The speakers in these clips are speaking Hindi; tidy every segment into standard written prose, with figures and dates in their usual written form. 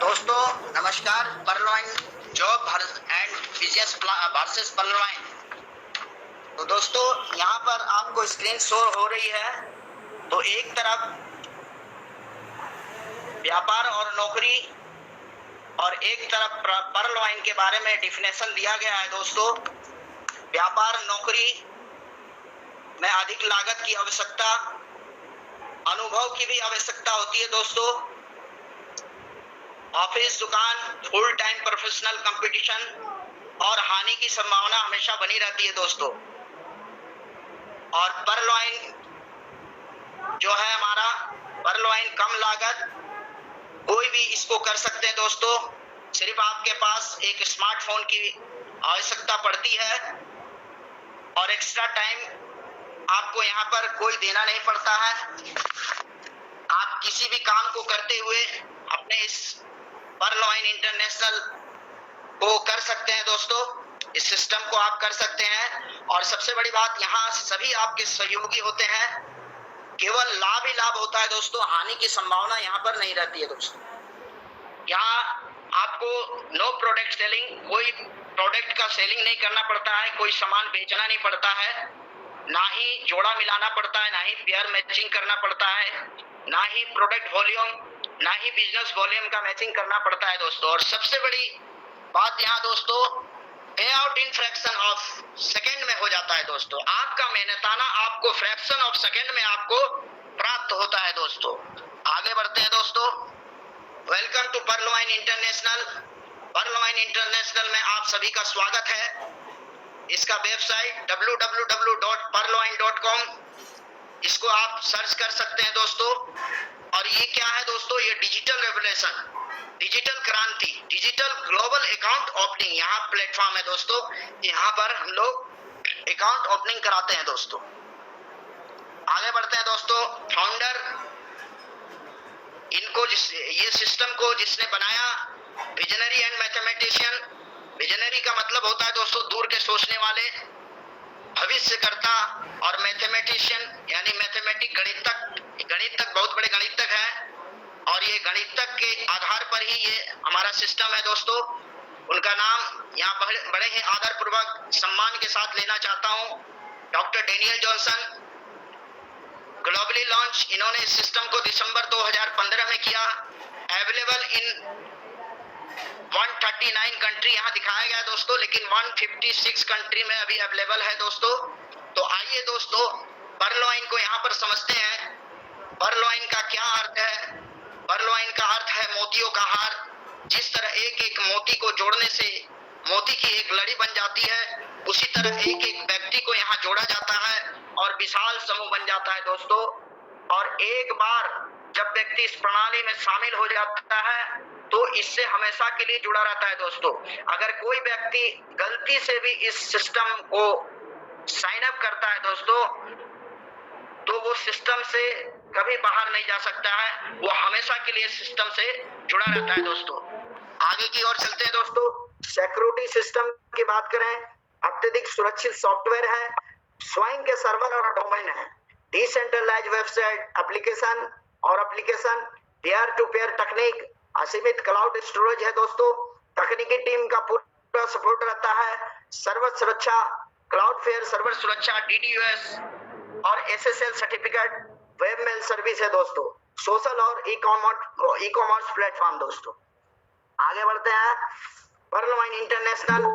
दोस्तों नमस्कार। पर्लवाइन जॉब एंड बिजनेस वर्सेस पर्लवाइन। तो दोस्तों यहाँ पर आपको स्क्रीन शो हो रही है। तो एक तरफ व्यापार और नौकरी और एक तरफ पर्लवाइन के बारे में डिफिनेशन दिया गया है। दोस्तों व्यापार नौकरी में अधिक लागत की आवश्यकता, अनुभव की भी आवश्यकता होती है। दोस्तों ऑफिस, दुकान, फुल टाइम प्रोफेशनल कंपटीशन और हानि की संभावना हमेशा बनी रहती है। दोस्तों और पर्लवाइन जो है हमारा पर्लवाइन कम लागत, कोई भी इसको कर सकते हैं। दोस्तों सिर्फ आपके पास एक स्मार्टफोन की आवश्यकता पड़ती है और एक्स्ट्रा टाइम आपको यहाँ पर कोई देना नहीं पड़ता है। आप किसी भी काम को करते हुए अपने इस पर्लवाइन इंटरनेशनल को कर सकते हैं। दोस्तों इस सिस्टम को आप कर सकते हैं और सबसे बड़ी बात यहाँ सभी आपके सहयोगी होते हैं। केवल लाभ ही लाभ होता है। दोस्तों हानि की संभावना यहाँ पर नहीं रहती है। दोस्तों यहाँ आपको नो प्रोडक्ट सेलिंग, कोई प्रोडक्ट का सेलिंग नहीं करना पड़ता है, कोई सामान बेचना नहीं पड़ता है, ना ही जोड़ा मिलाना पड़ता है, ना ही पेयर मैचिंग करना पड़ता है, ना ही प्रोडक्ट वॉल्यूम, ना ही बिजनेस वॉल्यूम का मैचिंग करना पड़ता है। दोस्तों और सबसे बड़ी बात यहाँ दोस्तों पे out in fraction of second में हो जाता है। दोस्तों आपका मेहनताना आपको फ्रैक्शन ऑफ सेकेंड में आपको प्राप्त होता है। दोस्तों आगे बढ़ते हैं। दोस्तों welcome to Pearlvine International. Pearlvine International में आप सभी का स्वागत है। इसका वेबसाइट www.perlwine.com, इसको आप सर्च कर सकते हैं। दोस्तों और ये क्या है दोस्तों, ये डिजिटल रेवोल्यूशन, डिजिटल क्रांति, डिजिटल ग्लोबल अकाउंट ओपनिंग यहाँ प्लेटफॉर्म है। दोस्तों यहाँ पर हम लोग अकाउंट ओपनिंग कराते हैं। दोस्तों आगे बढ़ते हैं। दोस्तों फाउंडर इनको ये सिस्टम को जिसने बनाया, विजनरी एंड मैथमेटिशियन। विजनरी का मतलब होता है दोस्तों दूर के सोचने वाले, भविष्यकर्ता, और मैथमेटिशियन यानी मैथमेटिक, गणितज्ञ बहुत बड़े गणितज्ञ हैं और ये गणितज्ञ के आधार पर ही ये हमारा सिस्टम है। दोस्तों उनका नाम यहाँ बड़े ही आदर पूर्वक सम्मान के साथ लेना चाहता हूँ, doctor Daniel Johnson. Globally launch इन्होंने इस सिस्टम को दिसंबर 2015 में किया। अवेलेबल इन 139 कंट्री यहाँ दिखाया गया है दोस्तों, लेकिन 156 कंट्री में अभी अवेलेबल है। दोस्तों तो आइए दोस्तों पर्लवाइन को यहाँ पर समझते हैं। पर्लवाइन का क्या अर्थ है? पर्लवाइन का अर्थ है मोतियों का हार। जिस तरह एक एक मोती को जोड़ने से मोती की एक लड़ी बन जाती है, उसी तरह एक एक व्यक्ति को यहाँ जोड़ा जाता है और विशाल समूह बन जाता है। दोस्तों और एक बार जब व्यक्ति इस प्रणाली में शामिल हो जाता है तो इससे हमेशा के लिए जुड़ा रहता है। दोस्तों अगर कोई व्यक्ति गलती से भी इस सिस्टम को साइन अप करता है दोस्तों, तो वो सिस्टम से कभी बाहर नहीं जा सकता है, वो हमेशा के लिए सिस्टम से जुड़ा रहता है। दोस्तों आगे की ओर चलते हैं। दोस्तों सिक्योरिटी सिस्टम की बात करें, अत्यधिक सुरक्षित सॉफ्टवेयर है, स्वयं के सर्वर और डोमेन है, decentralised website application peer to peer तकनीक, असीमित क्लाउड स्टोरेज है। दोस्तों तकनीकी टीम का पूरा सपोर्ट रहता है, सर्वर सुरक्षा, क्लाउडफ्लेयर सर्वर सुरक्षा, DDoS और SSL certificate, web mail service है। दोस्तों सोशल और ई कॉमर्स प्लेटफॉर्म। दोस्तों आगे बढ़ते हैं। पर्लवाइन इंटरनेशनल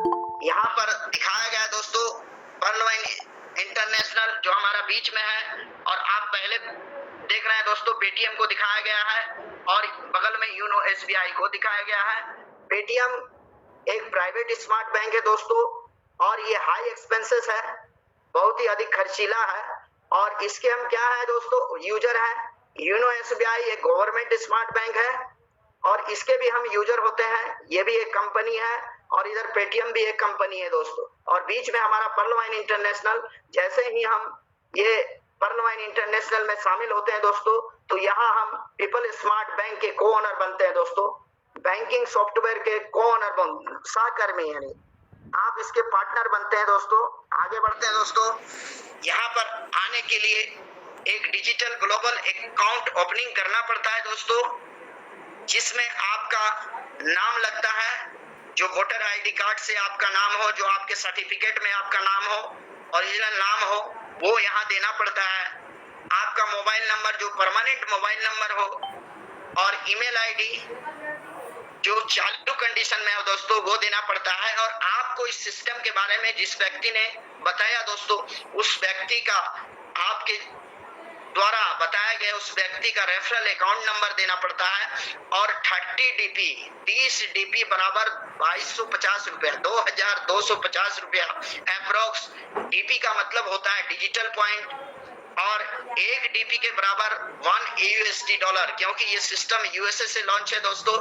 यहाँ पर दिखाया गया है। दोस्तों पर्लवाइन इंटरनेशनल जो हमारा बीच में है और आप पहले देख रहे हैं दोस्तों, पेटीएम को दिखाया गया है और बगल में यूनो SBI को दिखाया गया है। पेटीएम एक प्राइवेट स्मार्ट बैंक है दोस्तों और ये हाई एक्सपेंसेस है, बहुत ही अधिक खर्चीला है और इसके हम क्या है दोस्तों, यूजर है। यूनो SBI एक गवर्नमेंट स्मार्ट बैंक है और इसके भी हम यूजर होते हैं, ये भी एक कंपनी है और इधर पेटीएम भी एक कंपनी है। दोस्तों और बीच में हमारा पर्लवाइन इंटरनेशनल, जैसे ही हम ये पर्लवाइन इंटरनेशनल में शामिल होते हैं दोस्तों, तो यहाँ हम पीपल स्मार्ट बैंक के को ओनर बनते हैं। दोस्तों बैंकिंग सॉफ्टवेयर के को ओनर, सहकर्मी यानी आप इसके पार्टनर बनते हैं। दोस्तों आगे बढ़ते हैं। दोस्तों यहाँ पर आने के लिए एक डिजिटल ग्लोबल अकाउंट ओपनिंग करना पड़ता है। दोस्तों जिसमें आपका नाम लगता है, जो वोटर आईडी कार्ड से आपका नाम हो, जो आपके सर्टिफिकेट में आपका नाम हो, ओरिजिनल नाम हो, वो यहाँ देना पड़ता है। आपका मोबाइल नंबर जो परमानेंट मोबाइल नंबर हो, और ईमेल आईडी जो चालू कंडीशन में हो दोस्तों, वो देना पड़ता है। और आपको इस सिस्टम के बारे में जिस व्यक्ति ने बताया दोस्तों, उस व्यक्ति का, आपके द्वारा बताया गया उस व्यक्ति का रेफरल अकाउंट नंबर देना पड़ता है। और 30 डीपी बराबर 2250 रुपया, 2250 रुपया अप्रोक्स। डीपी का मतलब होता है डिजिटल पॉइंट, और एक डीपी के बराबर $1 क्योंकि ये सिस्टम यूएसए से लॉन्च है दोस्तों।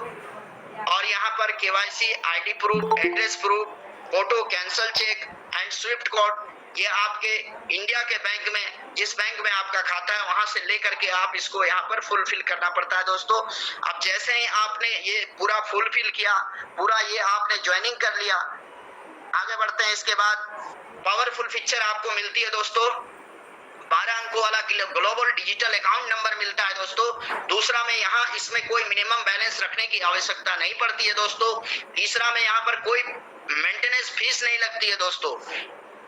और यहाँ पर KYC, ID proof, address proof, photo, cancel cheque and Swift code, ये आपके इंडिया के बैंक में, जिस बैंक में आपका खाता है वहां से लेकर के आप इसको यहाँ पर फुलफिल करना पड़ता है दोस्तों। अब जैसे ही आपने ये पूरा फुलफिल किया, पूरा ये आपने ज्वाइनिंग कर लिया, आगे बढ़ते हैं। इसके बाद पावरफुल फीचर आपको मिलती है दोस्तों, 12 अंकों वाला ग्लोबल डिजिटल अकाउंट नंबर मिलता है दोस्तों। दूसरा में यहाँ इसमें कोई मिनिमम बैलेंस रखने की आवश्यकता नहीं पड़ती है दोस्तों। तीसरा में यहाँ पर कोई मेंटेनेंस फीस नहीं लगती है दोस्तों।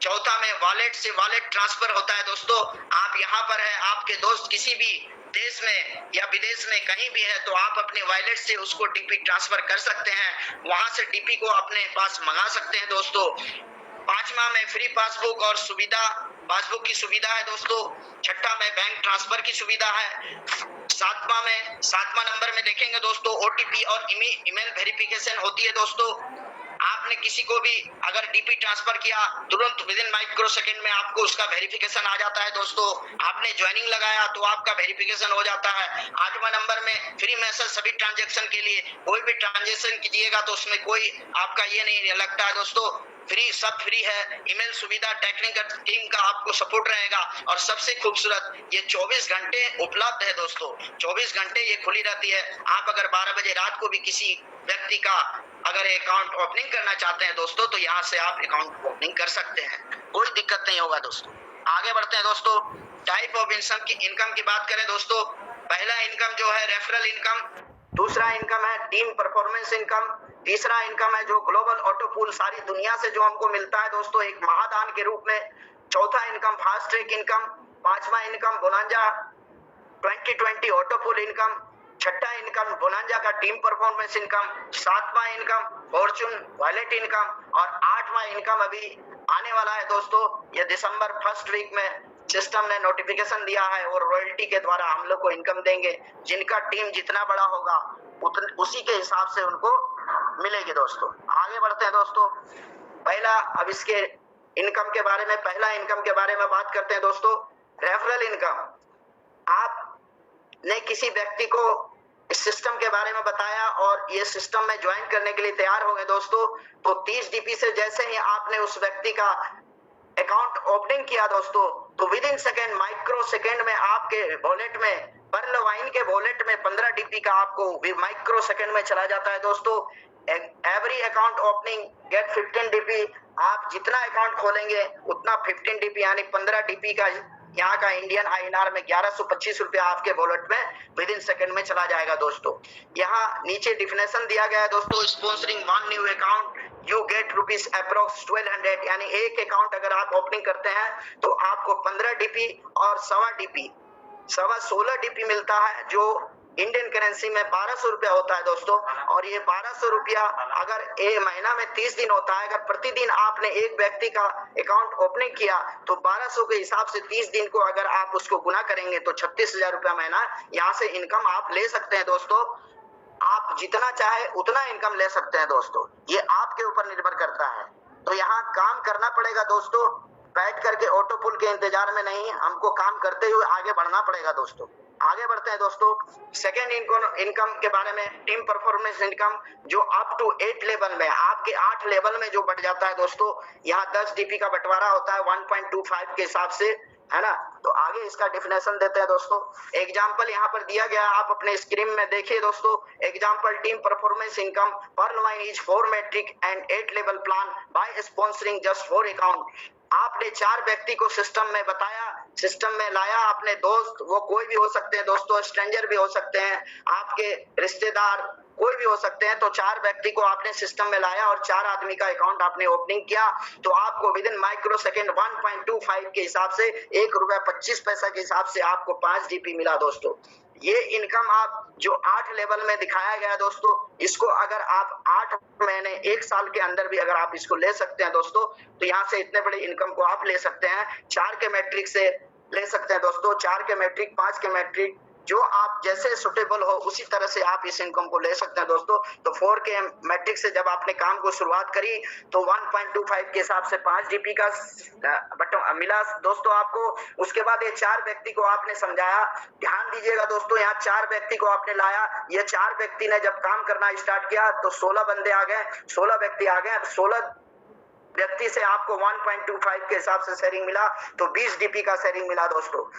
चौथा में वॉलेट से वॉलेट ट्रांसफर होता है दोस्तों। आप यहाँ पर है, आपके दोस्त किसी भी देश में या विदेश में कहीं भी है, तो आप अपने वॉलेट से उसको डीपी ट्रांसफर कर सकते हैं, वहां से डीपी को अपने पास मंगा सकते हैं दोस्तों। पांचवा में फ्री पासबुक और सुविधा, पासबुक की सुविधा है दोस्तों। छठा में बैंक ट्रांसफर की सुविधा है। सातवां नंबर में देखेंगे दोस्तों, ओटीपी और ईमेल वेरिफिकेशन होती है दोस्तों। आपने किसी को भी अगर डीपी ट्रांसफर किया, तुरंत विद इन माइक्रो सेकंड में आपको उसका वेरिफिकेशन आ जाता है दोस्तों। आपने ज्वाइनिंग लगाया तो आपका वेरिफिकेशन हो जाता है। 8वां नंबर में फ्री मैसेज सभी ट्रांजैक्शन के लिए, कोई भी ट्रांजैक्शन कीजिएगा तो उसमें कोई आपका ये नहीं लगता है दोस्तों, फ्री, सब फ्री है। ईमेल सुविधा, टेक्निकल टीम का आपको सपोर्ट रहेगा। और सबसे खूबसूरत, ये 24 घंटे उपलब्ध है दोस्तों, 24 घंटे ये खुली रहती है। आप अगर 12 बजे रात को भी किसी व्यक्ति का अगर अकाउंट ओपनिंग करना चाहते हैं दोस्तों, तो यहाँ से आप अकाउंट ओपनिंग कर सकते हैं, कोई दिक्कत नहीं होगा दोस्तों। आगे बढ़ते हैं दोस्तों। टाइप ऑफ इनकम की बात करें दोस्तों, पहला इनकम जो है रेफरल इनकम, दूसरा इनकम है टीम परफॉर्मेंस इनकम, तीसरा इनकम है जो ग्लोबल ऑटो पूल, सारी दुनिया से जो हमको मिलता है दोस्तों एक महादान के रूप में। चौथा इनकम फास्ट ट्रैक इनकम, पांचवा income bonanza 2020 auto pool income, छठा इनकम बोनांजा का टीम परफॉर्मेंस इनकम, सातवां इनकम फॉर्चून वॉलेट इनकम, और आठवां इनकम अभी आने वाला है दोस्तों। ये दिसंबर फर्स्ट वीक में सिस्टम ने नोटिफिकेशन दिया है, और रॉयल्टी के द्वारा हम लोग को इनकम देंगे। जिनका टीम जितना बड़ा होगा उसी के हिसाब से उनको मिलेगी दोस्तों। आगे बढ़ते हैं दोस्तों। पहला, अब इसके इनकम के बारे में, पहला इनकम के बारे में बात करते हैं दोस्तों, रेफरल इनकम। आपने किसी व्यक्ति को इस सिस्टम के बारे में बताया और ये सिस्टम में ज्वाइन करने के लिए तैयार हो गए दोस्तों, तो 30 डीपी से जैसे ही आपने उस व्यक्ति का अकाउंट ओपनिंग किया दोस्तों, तो with in second, micro second में आपके वॉलेट में, पर्लवाइन के वॉलेट में 15 डीपी का आपको माइक्रो सेकेंड में चला जाता है दोस्तों। Every account opening get 15 DP. आप जितना अकाउंट खोलेंगे उतना 15 डीपी यानी 15 डीपी का यहाँ का इंडियन INR में 1125 रुपया आपके वॉलेट में विद इन सेकेंड में चला जाएगा दोस्तों। यहाँ नीचे डिफिनेशन दिया गया है दोस्तों, sponsoring one new account you get rupees approx 1200, यानी एक अकाउंट अगर आप ओपनिंग करते हैं तो आपको 15 डीपी और 16 डीपी मिलता है, जो इंडियन करेंसी में 1200 रुपया होता है दोस्तों। और ये 1200 रुपया अगर एक महीना में 30 दिन होता है, अगर प्रतिदिन आपने एक व्यक्ति का अकाउंट ओपनिंग किया तो 1200 के हिसाब से 30 दिन को अगर आप उसको गुना करेंगे तो 36,000 रुपया महीना यहाँ से इनकम आप ले सकते हैं दोस्तों। आप जितना चाहे उतना इनकम ले सकते हैं दोस्तों, ये आपके ऊपर निर्भर करता है। तो यहाँ काम करना पड़ेगा दोस्तों, बैठ करके ऑटो पुल के इंतजार में नहीं, हमको काम करते हुए आगे बढ़ना पड़ेगा दोस्तों। आगे बढ़ते हैं दोस्तों। सेकेंड इनकम के बारे में, टीम परफॉर्मेंस इनकम, जो अप टू 8 लेवल में, आपके 8 लेवल में जो बढ़ जाता है दोस्तों, यहाँ 10 डीपी का बंटवारा होता है 1.25 के हिसाब से, है ना। तो आगे इसका डिफिनेशन देते हैं दोस्तों। एग्जाम्पल यहाँ पर दिया गया, आप अपने स्क्रीन में देखिए दोस्तों। Example, team performance income Pearlvine is 4 matrix and 8 level plan by sponsoring just 4 account. आपने 4 व्यक्ति को सिस्टम में बताया सिस्टम में लाया अपने दोस्त, वो कोई भी हो सकते हैं दोस्तों, स्ट्रेंजर भी हो सकते हैं, आपके रिश्तेदार कोई भी हो सकते हैं। तो 4 व्यक्ति को आपने सिस्टम में लाया और 4 आदमी का अकाउंट आपने ओपनिंग किया, तो आपको विद इन माइक्रो सेकेंड 1.25 के हिसाब से ₹1.25 के हिसाब से आपको 5 डीपी मिला दोस्तों। ये इनकम आप जो 8 लेवल में दिखाया गया दोस्तों, इसको अगर आप 8 महीने 1 साल के अंदर भी अगर आप इसको ले सकते हैं दोस्तों, तो यहाँ से इतने बड़े इनकम को आप ले सकते हैं। 4 के मैट्रिक से ले सकते हैं दोस्तों, 4 के मैट्रिक, 5 के मैट्रिक, जो आप जैसे सुटेबल हो उसी तरह से आप इस इनकम को ले सकते हैं दोस्तों। तो 4 के मैट्रिक से जब आपने काम को शुरुआत करी तो 1.25 के हिसाब से 5 डीपी का मिला दोस्तों आपको। उसके बाद ये 4 व्यक्ति को आपने समझाया, ध्यान दीजिएगा दोस्तों, यहाँ 4 व्यक्ति को आपने लाया, ये 4 व्यक्ति ने जब काम करना स्टार्ट किया तो 16 बंदे आ गए, 16 व्यक्ति आ गए। 16 व्यक्ति से आपको 1.25 के हिसाब से शेयरिंग मिला, तो 20 डीपी का शेयरिंग मिला दोस्तों।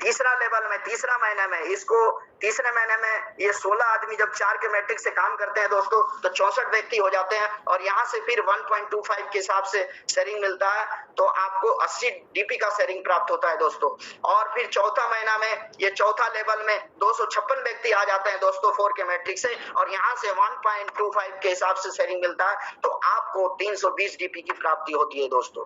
तीसरा लेवल में, तीसरा महीने में, इसको तीसरे महीने में ये 16 आदमी जब 4 के मैट्रिक से काम करते हैं दोस्तों, तो 64 व्यक्ति हो जाते हैं और यहाँ से फिर 1.25 के हिसाब से शेयरिंग मिलता है, तो आपको 80 डीपी का शेयरिंग प्राप्त होता है दोस्तों। और फिर चौथा महीना में, ये चौथा लेवल में 256 व्यक्ति आ जाते हैं दोस्तों 4 के मैट्रिक से, और यहाँ से 1.25 के हिसाब से शेयरिंग मिलता है, तो आपको 320 डीपी की प्राप्ति होती है दोस्तों।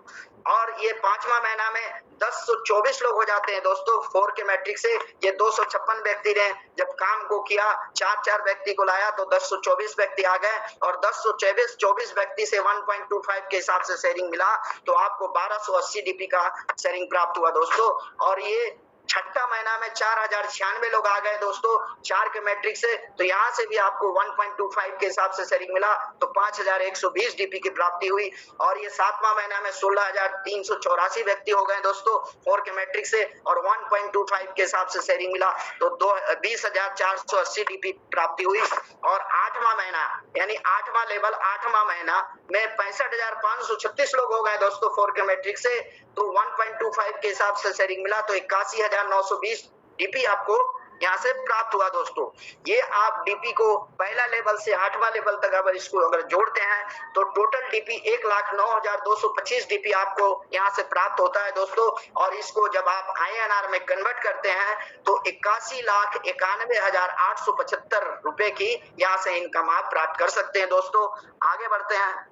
और ये पांचवा महीना में 1024 लोग हो जाते हैं दोस्तों 4 के मैट्रिक से। ये 256 व्यक्ति ने जब काम को किया, 4 व्यक्ति को लाया, तो 1024 व्यक्ति आ गए, और 1024 व्यक्ति से 1.25 के हिसाब से शेयरिंग मिला, तो आपको 1280 डीपी का शेयरिंग प्राप्त हुआ दोस्तों। और ये छठा महीना में 4096 लोग आ गए दोस्तों 4 के मैट्रिक से, तो यहाँ से भी आपको 1.25 के हिसाब से शेयरिंग मिला, तो 5120 डीपी की प्राप्ति हुई। और ये 7वां महीना में 16384 व्यक्ति हो गए दोस्तों 4 के मैट्रिक से, और 1.25 के हिसाब से शेयरिंग मिला, तो 20480 डीपी प्राप्ति हुई। और 8वां महीना यानी 8वां लेवल, 8वां महीना में 65,536 लोग हो गए दोस्तों 4 के मैट्रिक से, तो 1.25 के हिसाब से शेयरिंग मिला, तो 81,920 डीपी आपको यहाँ से प्राप्त हुआ दोस्तों। ये आप डीपी को पहला लेवल से 8वां लेवल तक अगर इसको अगर जोड़ते हैं तो टोटल डीपी 1,09,225 डीपी आपको यहाँ से प्राप्त होता है दोस्तों। और इसको जब आप INR में कन्वर्ट करते हैं तो 81,91,875 रुपए की यहाँ से इनकम आप प्राप्त कर सकते हैं दोस्तों। आगे बढ़ते हैं।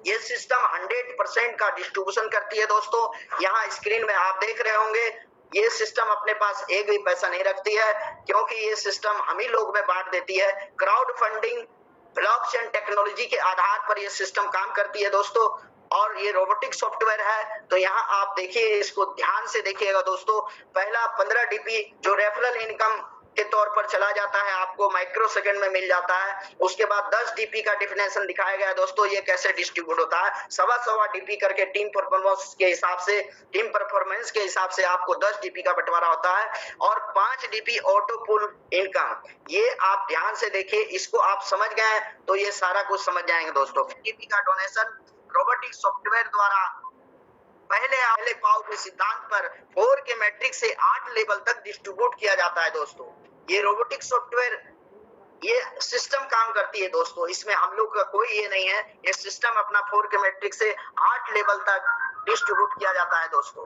ये सिस्टम 100% का डिस्ट्रीब्यूशन करती है दोस्तों। यहाँ स्क्रीन में आप देख रहे होंगे, ये सिस्टम अपने पास एक भी पैसा नहीं रखती है, क्योंकि ये सिस्टम हम ही लोग में बांट देती है। क्राउड फंडिंग, ब्लॉकचेन टेक्नोलॉजी के आधार पर ये सिस्टम काम करती है दोस्तों। और ये रोबोटिक सॉफ्टवेयर है, तो यहाँ आप देखिए, इसको ध्यान से देखिएगा दोस्तों। पहला 15 डीपी जो रेफरल इनकम के तौर पर चला जाता है, आपको माइक्रो सेकंड में मिल जाता है। उसके बाद 10 डीपी का डिफिनेशन दिखाया गया है दोस्तों, ये कैसे डिस्ट्रीब्यूट होता है। 1.25 डीपी करके टीम परफॉर्मेंस के हिसाब से आपको 10 डीपी का बंटवारा होता है। और 5 डीपी ऑटो पुल इनकम, ये आप ध्यान से देखिए, इसको आप समझ गए तो ये सारा कुछ समझ जाएंगे दोस्तों। डीपी का डोनेशन रोबोटिक सॉफ्टवेयर द्वारा पहले पाव के सिद्धांत पर 4 के मैट्रिक से 8 लेवल तक डिस्ट्रीब्यूट किया जाता है दोस्तों। ये रोबोटिक सॉफ्टवेयर, ये सिस्टम काम करती है दोस्तों, इसमें हम लोग का कोई ये नहीं है। ये सिस्टम अपना 4 के मैट्रिक से 8 लेवल तक डिस्ट्रीब्यूट किया जाता है दोस्तों।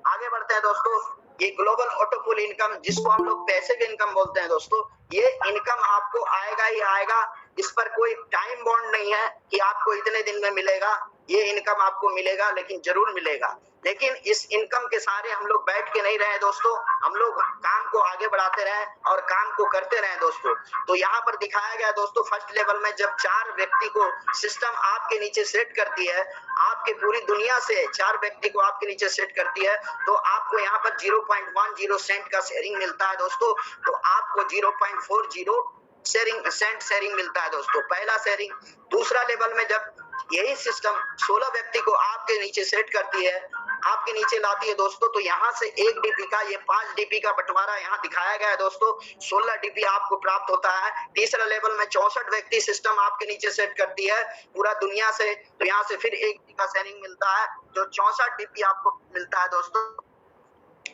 आगे बढ़ते हैं दोस्तों। ये ग्लोबल ऑटो पुल इनकम, जिसको हम लोग पैसिव इनकम बोलते हैं दोस्तों, ये इनकम आपको आएगा ही आएगा। इस पर कोई टाइम बॉन्ड नहीं है कि आपको इतने दिन में मिलेगा। ये इनकम आपको मिलेगा, लेकिन जरूर मिलेगा। लेकिन इस इनकम के सहारे हम लोग बैठ के नहीं रहे दोस्तों, हम लोग काम को आगे बढ़ाते रहे और काम को करते रहे दोस्तों। तो यहाँ पर दिखाया गया दोस्तों, फर्स्ट लेवल में जब 4 व्यक्ति को सिस्टम आपके नीचे सेट करती है, आपके पूरी दुनिया से 4 व्यक्ति को आपके नीचे सेट करती है, तो आपको यहाँ पर 0.10 सेंट का शेयरिंग मिलता है दोस्तों। तो आपको 0.40 शेयरिंग मिलता है दोस्तों, पहला शेयरिंग। दूसरा लेवल में जब यही सिस्टम 16 व्यक्ति को आपके नीचे सेट करती है, आपके नीचे लाती है दोस्तों, तो यहाँ से 1 डीपी का, ये 5 डीपी का बंटवारा यहाँ दिखाया गया है दोस्तों। 16 डीपी आपको प्राप्त होता है। तीसरा लेवल में 64 व्यक्ति सिस्टम आपके नीचे सेट करती है पूरा दुनिया से, तो यहाँ से फिर 1 डीपी का शेयरिंग मिलता है, जो 64 डीपी आपको मिलता है दोस्तों।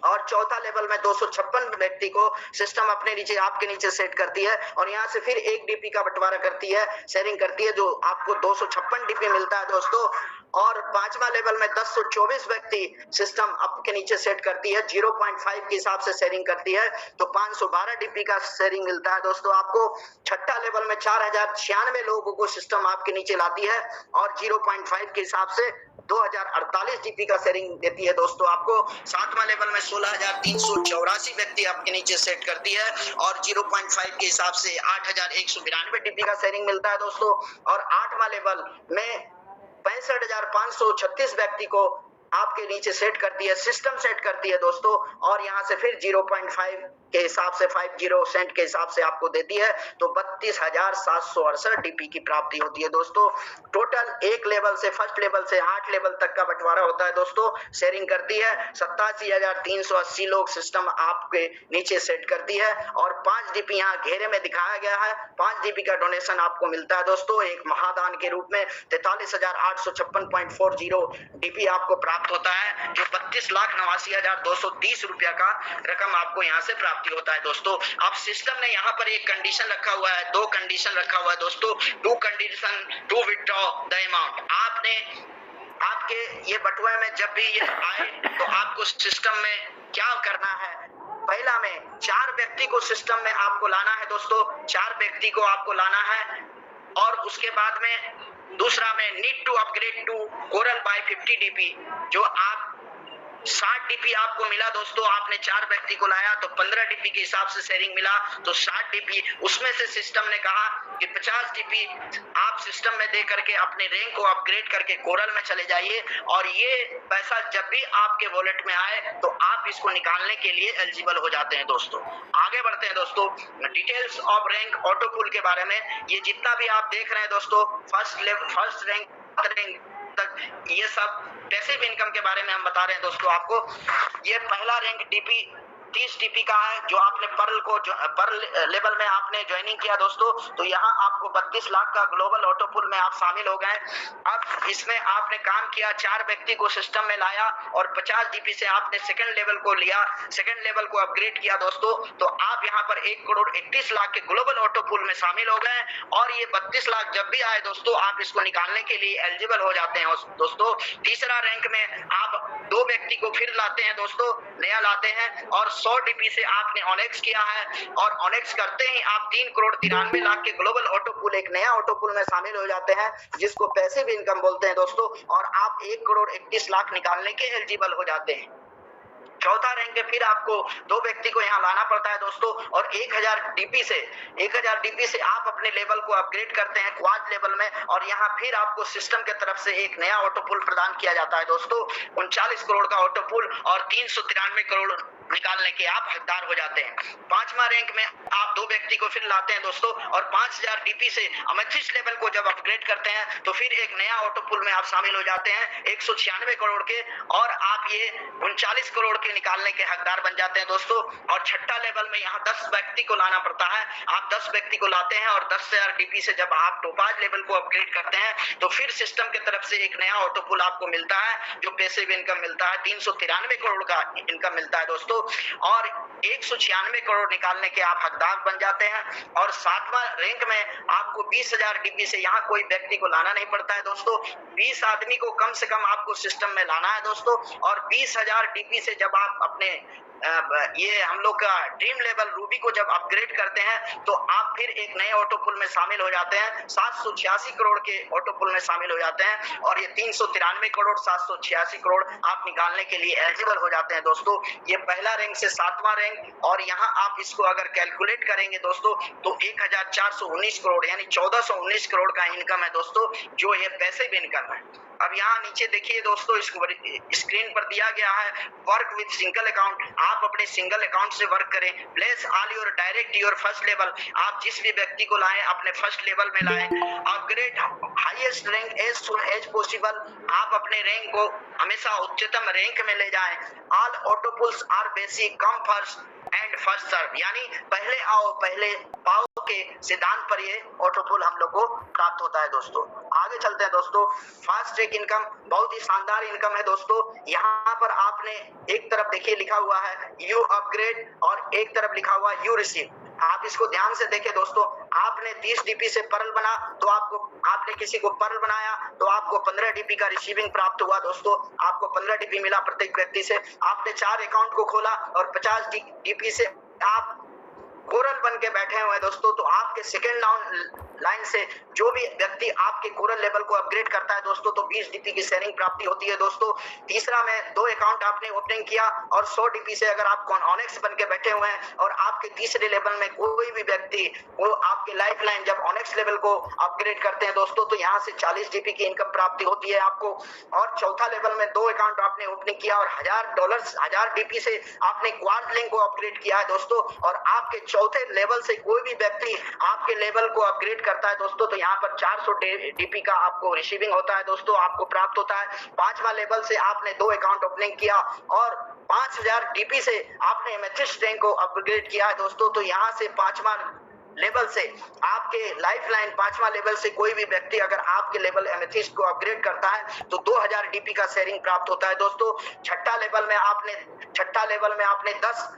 और चौथा लेवल में 256 व्यक्ति को सिस्टम अपने नीचे आपके नीचे सेट करती है और यहाँ से फिर 1 डीपी का बंटवारा करती है, शेयरिंग करती है, जो आपको 256 डीपी मिलता है दोस्तों। और पांचवा लेवल में 1024 व्यक्ति सिस्टम आपके नीचे सेट करती है, 0.5 के हिसाब से शेयरिंग करती है, तो 512 डीपी का शेयरिंग मिलता है दोस्तों आपको। छठा लेवल में 4096 लोगों को सिस्टम आपके नीचे लाती है और 0.5 के हिसाब से 2048 डीपी का शेयरिंग देती है दोस्तों आपको। सातवां लेवल में 16,384 व्यक्ति आपके नीचे सेट करती है और 0.5 के हिसाब से 8,192 डीपी का शेयरिंग मिलता है दोस्तों। और आठवां लेवल में 65,536 व्यक्ति को आपके नीचे सेट करती है, सिस्टम सेट करती है दोस्तों। और यहाँ से फिर 0.5 के हिसाब से 50 सेंट के हिसाब से आपको देती है, तो 32,768 डीपी की प्राप्ति होती है दोस्तों। टोटल एक लेवल से, फर्स्ट लेवल से 8 लेवल तक का बंटवारा होता है दोस्तों, शेयरिंग करती है। 87,380 लोग सिस्टम आपके नीचे सेट करती है और 5 डीपी यहाँ घेरे में दिखाया गया है, 5 डीपी का डोनेशन आपको मिलता है दोस्तों एक महादान के रूप में। 43,856.40 डीपी आपको प्राप्त होता है, जो 32,89,230 रुपया का रकम आपको यहाँ से प्राप्ति होता है दोस्तों। अब सिस्टम ने यहाँ पर एक कंडीशन रखा हुआ है, 2 कंडीशन रखा हुआ है दोस्तों। 2 condition to withdraw the amount. आपने आपके ये बटुए में जब भी ये आए तो आपको सिस्टम में क्या करना है, पहला में 4 व्यक्ति को सिस्टम में आपको लाना है दोस्तों, 4 व्यक्ति को आपको लाना है। और उसके बाद में दूसरा में need to upgrade to coral by 50 DP, जो आप 60 डीपी आपको मिला दोस्तों, आपने 4 व्यक्ति को लाया तो 15 डीपी के हिसाब से शेयरिंग मिला, तो 60 डीपी। उसमें से सिस्टम ने कहा कि 50 डीपी आप सिस्टम में दे करके अपने रैंक को अपग्रेड करके कोरल में चले जाइए, और ये पैसा जब भी आपके वॉलेट में आए तो आप इसको निकालने के लिए एलिजिबल हो जाते हैं दोस्तों। आगे बढ़ते हैं दोस्तों, डिटेल्स ऑफ रैंक ऑटो पुल के बारे में। ये जितना भी आप देख रहे हैं दोस्तों, फर्स्ट रैंक तक, ये सब पैसिव इनकम के बारे में हम बता रहे हैं दोस्तों आपको। ये पहला रैंक डीपी 30 डीपी का है, जो आपने पर्ल लेवल में आपने ज्वाइनिंग किया दोस्तों, तो यहाँ आपको 32 लाख का ग्लोबल ऑटो पुल में आप शामिल हो गए। अब इसमें आपने काम किया, 4 व्यक्ति को सिस्टम में लाया और 50 डीपी से आपने सेकंड लेवल को लिया, सेकंड लेवल को अपग्रेड किया दोस्तों, तो आप यहाँ पर 1,31 लाख के ग्लोबल ऑटो पुल में शामिल हो गए। और ये 32 लाख जब भी आए दोस्तों, आप इसको निकालने के लिए एलिजिबल हो जाते हैं दोस्तों। तीसरा रैंक में आप 2 व्यक्ति को फिर लाते हैं दोस्तों, नया लाते हैं, और 100 डीपी से आपने ऑनेक्स किया है, और ऑनेक्स करते ही आप 3,93 लाख के ग्लोबल ऑटो पुल, एक नया ऑटो पुल में शामिल हो जाते हैं, जिसको पैसिव इनकम बोलते हैं दोस्तों, और आप 1,31 लाख निकालने के एलिजिबल हो जाते हैं। चौथा रैंक फिर आपको 2 व्यक्ति को यहाँ लाना पड़ता है दोस्तों, और 1000 डीपी से आप अपने लेवल को अपग्रेड करते हैं क्वाड लेवल में, और यहाँ फिर आपको सिस्टम के तरफ से एक नया ऑटो पुल प्रदान किया जाता है दोस्तों, 39 करोड़ का ऑटो पुल, और 393 करोड़ निकालने के आप हकदार हो जाते हैं। 5वां रैंक में आप 2 व्यक्ति को फिर लाते हैं दोस्तों, और 5000 डीपी से अमेथिस्ट लेवल को जब अपग्रेड करते हैं तो फिर एक नया ऑटो पुल में आप शामिल हो जाते हैं 196 करोड़ के, और आप ये 39 करोड़ के निकालने के हकदार बन जाते हैं दोस्तों। और छठा लेवल में यहाँ 10 व्यक्ति को लाना पड़ता है, आप 10 व्यक्ति को लाते हैं, और 10,000 डीपी से जब आप टोपाज लेवल को अपग्रेड करते हैं तो फिर सिस्टम की तरफ से एक नया ऑटो पुल आपको मिलता है, जो पैसिव इनकम मिलता है, 393 करोड़ का इनकम मिलता है दोस्तों, और 196 करोड़ निकालने के आप हकदार बन जाते हैं। और 7वां रैंक में आपको 20,000 डीपी से यहाँ कोई व्यक्ति को लाना नहीं पड़ता है दोस्तों, 20 आदमी को कम से कम आपको सिस्टम में लाना है दोस्तों, और 20,000 डीपी से जब आप अपने ये हम लोग का ड्रीम लेवल रूबी को जब अपग्रेड करते हैं तो आप फिर एक नए ऑटो पुल में शामिल हो जाते हैं, 786 करोड़ के ऑटो पुल में शामिल हो जाते हैं, और ये 393 करोड़ 786 करोड़ आप निकालने के लिए एलिजिबल हो जाते हैं दोस्तों। ये पहला रैंक से 7वां रैंक, और यहाँ आप इसको अगर कैलकुलेट करेंगे दोस्तों तो 1419 करोड़ यानी 1419 करोड़ का इनकम है दोस्तों, जो ये पैसिव इनकम है। अब यहाँ नीचे देखिए दोस्तों, स्क्रीन पर दिया गया है वर्क विद सिंगल अकाउंट। आप अपने सिंगल अकाउंट से वर्क करें, place all your direct your first level, आप जिस भी व्यक्ति को लाएं अपने फर्स्ट लेवल में लाएं, upgrade highest rank as soon as possible, आप अपने रैंक को हमेशा उच्चतम रैंक में ले जाएं। All auto pools are basic, come first and first serve, यानी पहले आओ पहले पाओ के सिद्धांत पर ये ऑटोपुल हम लोग को प्राप्त होता है दोस्तों। आगे चलते हैं दोस्तों। फास्ट ट्रैक इनकम बहुत ही शानदार इनकम है दोस्तों। यहाँ पर आपने एक तरफ देखिए लिखा हुआ है यू अपग्रेड और एक तरफ लिखा हुआ यू रिसीव। आप इसको ध्यान से देखें दोस्तों। आपने 30 डीपी से पर्ल बना तो आपने किसी को पर्ल बनाया तो आपको 15 डीपी का रिसीविंग प्राप्त हुआ दोस्तों। आपको 15 डीपी मिला प्रत्येक व्यक्ति से। आपने 4 अकाउंट को खोला और 50 डीपी से आप कोरल बन के बैठे हुए हैं दोस्तों। तो आपके सेकेंड लाइन से जो भी व्यक्ति आपके कोरल लेवल को अपग्रेड करता है दोस्तों तो 20 डीपी की शेयरिंग प्राप्ति होती है दोस्तों। तीसरा में 2 अकाउंट आपने ओपनिंग किया और 100 डीपी से अगर आप ऑनेक्स बन के बैठे हुए हैं और आपके तीसरे लेवल में कोई भी व्यक्ति वो आपके लाइफ लाइन जब ऑनेक्स लेवल को अपग्रेड करते हैं दोस्तों तो यहाँ से 40 डीपी की इनकम प्राप्ति होती है आपको। और चौथा लेवल में 2 अकाउंट आपने ओपनिंग किया और $1000 डीपी से आपने क्वाड लिंक को अपग्रेड किया है दोस्तों। और आपके चौथे लेवल से कोई भी व्यक्ति आपके लेवल को अपग्रेड करता है दोस्तों तो यहाँ पर 400 डीपी का आपको रिसीविंग होता है दोस्तों, आपको प्राप्त होता है। 5वां लेवल से आपने 2 अकाउंट ओपनिंग किया और 5000 डीपी से आपने एमेथिस्ट रैंक को अपग्रेड किया है दोस्तों। तो यहाँ से 5वां लेवल से आपके लाइफ लाइन 5वां लेवल से कोई भी व्यक्ति अगर आपके लेवल एमेथिस्ट को अपग्रेड करता है तो 2000 डीपी का शेयरिंग प्राप्त होता है दोस्तों। छठा लेवल में आपने 10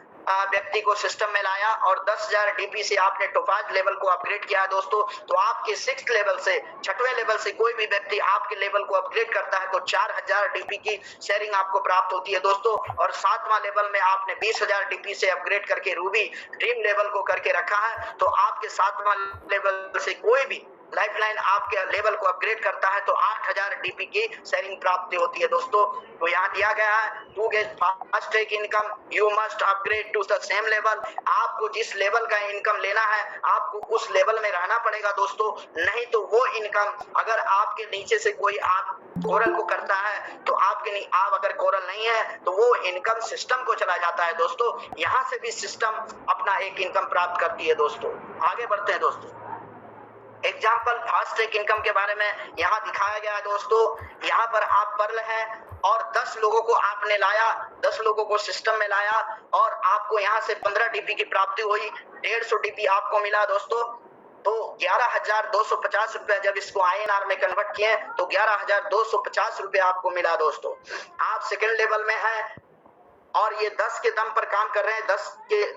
व्यक्ति को सिस्टम में लाया और 10,000 डीपी से आपने टोपाज लेवल को अपग्रेड किया है दोस्तों। तो आपके 6th लेवल से 6वें लेवल से कोई भी व्यक्ति आपके लेवल को अपग्रेड करता है तो 4000 डीपी की शेयरिंग आपको प्राप्त होती है दोस्तों। और 7वां लेवल में आपने 20,000 डीपी से अपग्रेड करके रूबी ड्रीम लेवल को करके रखा है तो आपके 7वां लेवल से कोई भी लाइफलाइन आपके लेवल को अपग्रेड करता है तो 8000 डीपी की शेयरिंग प्राप्ति होती है दोस्तों। तो यहाँ दिया गया है to get fast track income you must upgrade to the same level. आपको जिस लेवल का इनकम लेना है आपको उस लेवल में रहना पड़ेगा दोस्तों, नहीं तो वो इनकम अगर आपके नीचे से कोई आप कोरल को करता है तो आप अगर कोरल नहीं है तो वो इनकम सिस्टम को चला जाता है दोस्तों। यहाँ से भी सिस्टम अपना एक इनकम प्राप्त करती है दोस्तों। आगे बढ़ते हैं दोस्तों। एग्जाम्पल फास्ट ट्रैक इनकम के बारे में यहाँ दिखाया गया है दोस्तों। यहाँ पर आप पर्ल हैं और 10 लोगों को आपने लाया, 10 लोगों को सिस्टम में लाया और आपको यहाँ से 15 डीपी की प्राप्ति हुई, 150 डीपी आपको मिला दोस्तों। तो 11,250 रुपया जब इसको INR में कन्वर्ट किए तो 11,250 रुपया आपको मिला दोस्तों। आप सेकेंड लेवल में हैं और ये 10 के दम पर काम कर रहे हैं।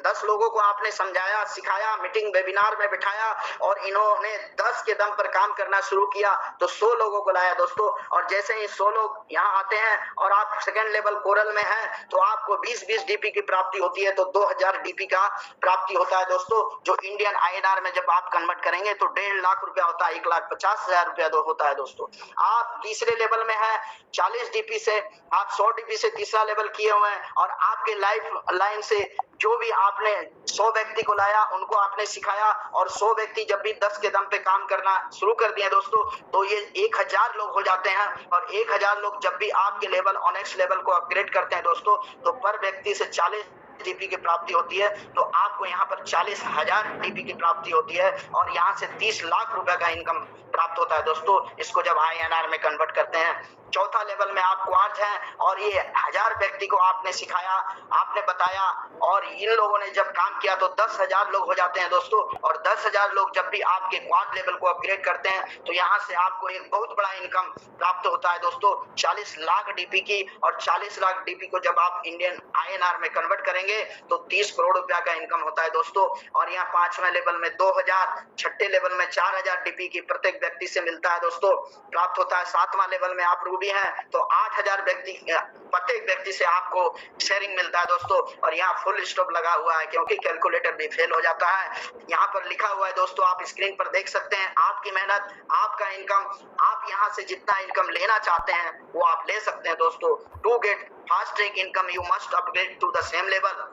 10 लोगों को आपने समझाया, सिखाया, मीटिंग वेबिनार में बिठाया और इन्होंने 10 के दम पर काम करना शुरू किया तो 100 लोगों को लाया दोस्तों। और जैसे ही 100 लोग यहाँ आते हैं और आप सेकेंड लेवल कोरल में हैं तो आपको 20-20 डीपी की प्राप्ति होती है तो 2000 डीपी का प्राप्ति होता है दोस्तों, जो इंडियन INR में जब आप कन्वर्ट करेंगे तो 1.5 लाख रुपया होता है, 1,50,000 रुपया होता है दोस्तों। आप तीसरे लेवल में है, 40 डीपी से आप 100 डीपी से तीसरा लेवल किए हुए हैं और आपके लाइफ लाइन से जो भी आपने 100 व्यक्ति को लाया उनको आपने सिखाया और 100 व्यक्ति जब भी 10 के दम पे काम करना शुरू कर दिए दोस्तों तो ये 1000 लोग हो जाते हैं। और 1000 लोग जब भी आपके लेवल ऑनेक्स लेवल को अपग्रेड करते हैं दोस्तों तो पर व्यक्ति से 40 डीपी की प्राप्ति होती है तो आपको यहाँ पर 40,000 डीपी की प्राप्ति होती है और यहाँ से 30 लाख रुपए का इनकम प्राप्त होता है दोस्तों, इसको जब INR में कन्वर्ट करते हैं। चौथा लेवल में आप क्वार्ज हैं और ये 1000 व्यक्ति को आपने सिखाया, आपने बताया और इन लोगों ने जब काम किया तो 10,000 लोग हो जाते हैं दोस्तों। और 10,000 लोग जब भी आपके क्वार्ज लेवल को अपग्रेड करते हैं तो यहाँ से आपको एक बहुत बड़ा इनकम प्राप्त होता है दोस्तों, 40 लाख डीपी की। और 40 लाख डीपी को जब आप इंडियन INR में कन्वर्ट करेंगे तो 30 करोड़ रुपया का इनकम होता है दोस्तों। और यहाँ 5वें लेवल में 2000, 6ठे लेवल में 4000 डीपी की प्रत्येक व्यक्ति से मिलता है दोस्तों, प्राप्त होता है। 7वां लेवल में आप रूबी हैं तो 8000 व्यक्ति प्रत्येक व्यक्ति से आपको शेयरिंग मिलता है दोस्तों। और यहाँ फुल स्टॉप लगा हुआ है क्योंकि कैलकुलेटर भी फेल हो जाता है। यहाँ पर लिखा हुआ है दोस्तों, आप स्क्रीन पर देख सकते हैं, आपकी मेहनत, आपका इनकम, आप यहाँ से जितना इनकम लेना चाहते हैं वो आप ले सकते हैं दोस्तों। To get fast track income you must upgrade to the same level.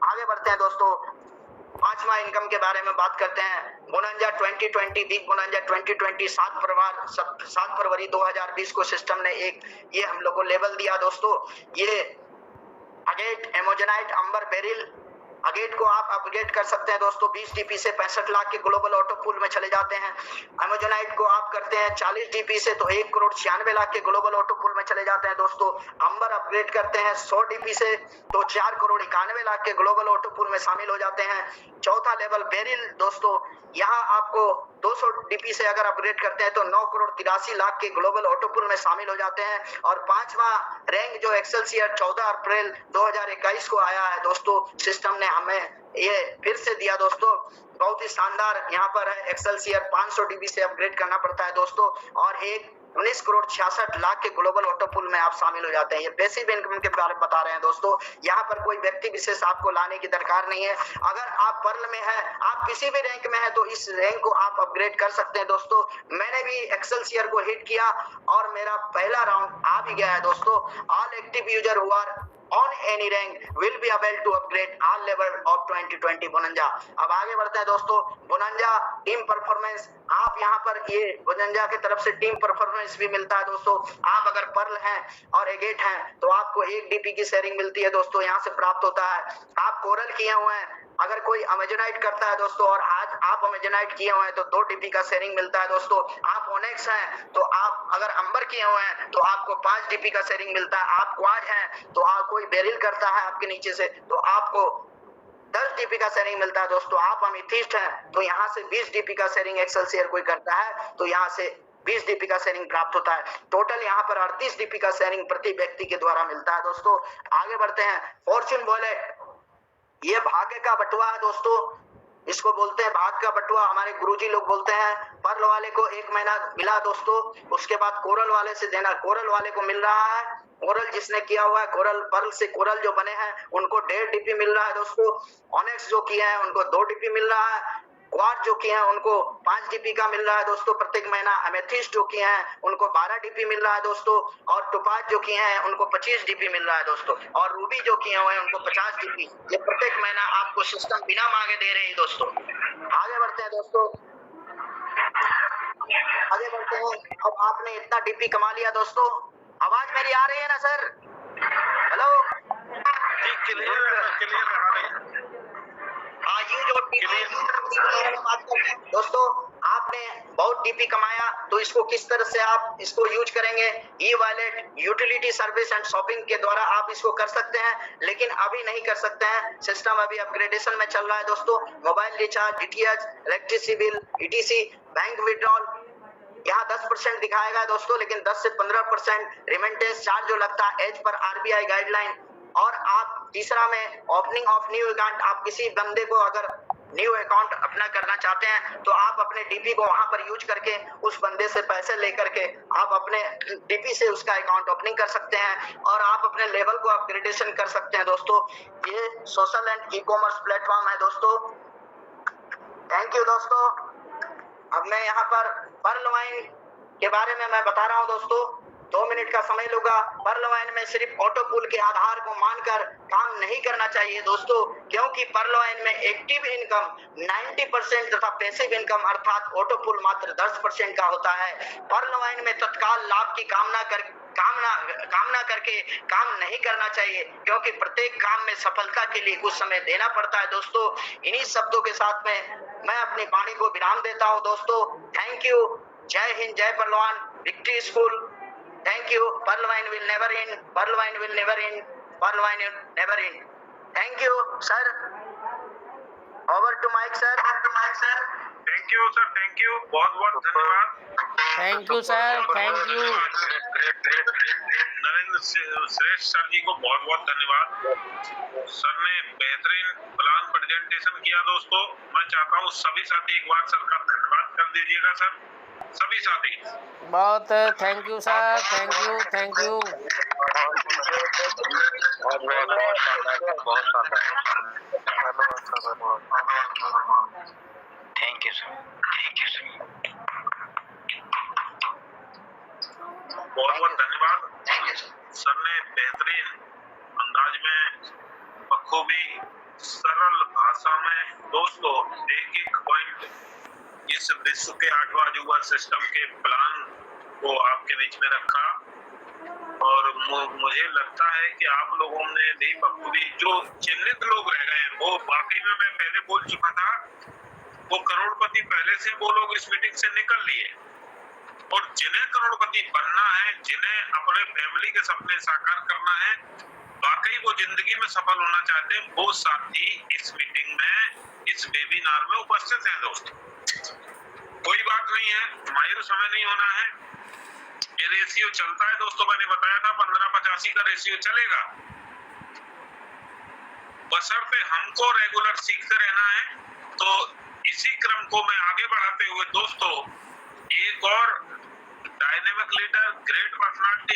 आगे बढ़ते हैं दोस्तों। 5वां इनकम के बारे में बात करते हैं। बोनांजा 2020 बिग बोनांजा 2020 7 फरवरी 2020 को सिस्टम ने ये हम लोग को लेवल दिया दोस्तों। ये अगेट, एमोजेनाइट, अंबर बेरिल अगेट को आप अपग्रेड कर सकते हैं दोस्तों, 20 डीपी से 65 लाख के ग्लोबल ऑटो पूल में चले जाते हैं। अमेजोनाइट को आप करते हैं 40 डीपी से तो 1 करोड़ 96 लाख के ग्लोबल ऑटो पूल में चले जाते हैं दोस्तों। अंबर अपग्रेड करते हैं 100 डीपी से तो 4 करोड़ 91 लाख के ग्लोबल ऑटो पूल में शामिल हो जाते हैं। चौथा लेवल बेरिल दोस्तों, यहाँ आपको 200 डीपी से अगर अपग्रेड करते हैं तो 9 करोड़ 83 लाख के ग्लोबल ऑटो पूल में शामिल हो जाते हैं। और पांचवा रैंक जो एक्सेलसियर 14 अप्रैल 2021 को आया है दोस्तों, सिस्टम ने हमें ये फिर से दिया दोस्तों, बहुत ही शानदार यहाँ पर है। एक्सेलसियर 500 डीबी से अपग्रेड करना पड़ता है दोस्तों और 19 करोड़ 66 लाख के ग्लोबल ऑटो पूल में आप शामिल हो जाते हैं। ये पैसिव इनकम के बारे में बता रहे हैं दोस्तों, यहाँ पर कोई व्यक्ति विशेष आपको लाने की दरकार नहीं है। अगर आप पर्ल में है, आप किसी भी रैंक में है तो इस रैंक को आप अपग्रेड कर सकते हैं दोस्तों। मैंने भी एक्सेलसियर को हिट किया और मेरा पहला राउंड आ भी गया है दोस्तों। All active user who are on any rank will be able to upgrade all level of 2020 बोनंजा। अब आगे बढ़ते हैं दोस्तों, बोनंजा टीम परफॉर्मेंस, आप यहाँ पर ये बोनंजा की तरफ से टीम परफॉर्मेंस भी मिलता है दोस्तों। आप अगर पर्ल हैं और एगेट हैं तो आपको 1 डीपी की शेयरिंग मिलती है दोस्तों, यहाँ से प्राप्त होता है। आप कोरल किए हुए हैं, अगर कोई अमेजोनाइट करता है दोस्तों और आज आप अमेजोनाइट किए हुए हैं तो 2 डीपी का शेयरिंग मिलता है दोस्तों। आप ओनेक्स हैं तो आप अगर अंबर किए हुए हैं तो आपको 5 डीपी का शेयरिंग मिलता है। आप क्वाड हैं तो आप कोई बेरिल करता है आपके नीचे से तो आपको 10 डीपी का शेयरिंग मिलता है दोस्तों। आप अमिथिस्ट हैं तो यहाँ से 20 डीपी का शेयरिंग एक्सेलसियर कोई करता है तो यहाँ से 20 डीपी का शेयरिंग प्राप्त होता है। टोटल यहाँ पर 38 डीपी का शेयरिंग प्रति व्यक्ति के द्वारा मिलता है दोस्तों। आगे बढ़ते हैं, फॉर्च्यून वॉलेट, ये भाग्य का बटुआ है दोस्तों, इसको बोलते हैं भाग्य का बटुआ, हमारे गुरुजी लोग बोलते हैं। पर्ल वाले को 1 महीना मिला दोस्तों, उसके बाद कोरल वाले से देना, कोरल वाले को मिल रहा है। कोरल जिसने किया हुआ है, कोरल पर्ल से कोरल जो बने हैं उनको 1.5 डीपी मिल रहा है दोस्तों। ऑनेक्स जो किए हैं उनको 2 डीपी मिल रहा है। क्वाड जो किए हैं उनको 5 डीपी का मिल रहा है दोस्तों प्रत्येक महीना। एमेथिस्ट जो किए हैं उनको 12 डीपी मिल रहा है दोस्तों। और टोपाज जो किए हैं उनको 25 डीपी मिल रहा है दोस्तों। और रूबी जो किए हुए हैं उनको 50 डीपी। ये प्रत्येक महीना आपको सिस्टम बिना मांगे दे रहे हैं दोस्तों। आगे बढ़ते हैं दोस्तों, आगे बढ़ते हैं। अब आपने इतना डीपी कमा लिया दोस्तों, आवाज मेरी आ रही है ना सर? हेलो, क्लियर आ रही है। दोस्तों आपने बहुत डीपी कमाया तो इसको किस तरह से आप इसको यूज करेंगे? E wallet, utility service and shopping के द्वारा आप इसको कर सकते हैं, लेकिन अभी नहीं कर सकते हैं। सिस्टम अभी अपग्रेडेशन में चल रहा है दोस्तों। Mobile recharge, DTH, electricity bill, etc, bank withdrawal, यहाँ 10% दिखाएगा दोस्तों, लेकिन 10 से 15% रिमेंटेंस चार्ज जो लगता है एज पर आरबीआई गाइडलाइन। और आप तीसरा में ओपनिंग ऑफ न्यू अकाउंट, आप किसी बंदे को अगर न्यू अकाउंट अपना करना चाहते हैं तो आप अपने डीपी को वहां पर यूज करके उस बंदे से पैसे लेकर के आप अपने डीपी से उसका अकाउंट ओपनिंग कर सकते हैं और आप अपने लेवल को अपग्रेडेशन कर सकते हैं दोस्तों। ये social and e commerce platform है दोस्तों। थैंक यू दोस्तों। अब मैं यहाँ पर पर्ल वाइन के बारे में मैं बता रहा हूँ दोस्तों, 2 मिनट का समय लूंगा। पर्ल वाइन में सिर्फ ऑटो पूल के आधार को मानकर काम नहीं करना चाहिए दोस्तों, क्योंकि पर्ल वाइन में एक्टिव इनकम 90% तथा पैसिव इनकम अर्थात ऑटो पूल मात्र 10% का होता है। पर्ल वाइन में तत्काल लाभ की कामना करके काम नहीं करना चाहिए, क्योंकि प्रत्येक काम में सफलता के लिए कुछ समय देना पड़ता है दोस्तों। इन्हीं शब्दों के साथ में मैं अपनी वाणी को विराम देता हूं दोस्तों। Thank you. जय हिंद, जय परलवान, victory school. Thank you. Pearl wine will never end. Pearl wine will never end. Pearl wine will never end. Thank you, sir. Over to Mike, sir. Thank you, sir. Thank you. बहुत धन्यवाद. Thank you, sir. Thank you. Narendra श्रेष्ठ सर जी को बहुत धन्यवाद। सर ने बेहतरीन प्लान प्रेजेंटेशन किया दोस्तों। मैं चाहता हूँ सभी साथी एक बार सर का धन्यवाद कर दीजिएगा सर, सभी साथी। बहुत thank you sir, thank you, thank you. Thank you sir, thank you sir, बहुत धन्यवाद। Thank you sir. सर ने बेहतरीन अंदाज में बखूबी सरल भाषा में दोस्तों एक पॉइंट इस विश्व के 8वां अजूबा सिस्टम के प्लान को आपके बीच में रखा और मुझे लगता है कि आप लोगों ने नहीं बखूबी, जो चिन्हित लोग रह गए हैं वो वाकई में, मैं पहले बोल चुका था, वो करोड़पति पहले से वो लोग इस मीटिंग से निकल लिए। और जिन्हें करोड़पति बनना है, जिन्हें अपने फैमिली के सपने साकार करना है, वाकई वो जिंदगी में सफल होना चाहते हैं, वो साथी इस मीटिंग में, इस वेबिनार में उपस्थित हैं दोस्तों। कोई बात नहीं है, मायूर समय नहीं होना है। ये रेशियो चलता है दोस्तों, मैंने बताया था 15-85 का रेशियो चलेगा, बशर्ते हमको रेगुलर सीखते रहना है। तो इसी क्रम को मैं आगे बढ़ाते हुए दोस्तों, एक और डायनेमिक लीडर, ग्रेट पर्सनालिटी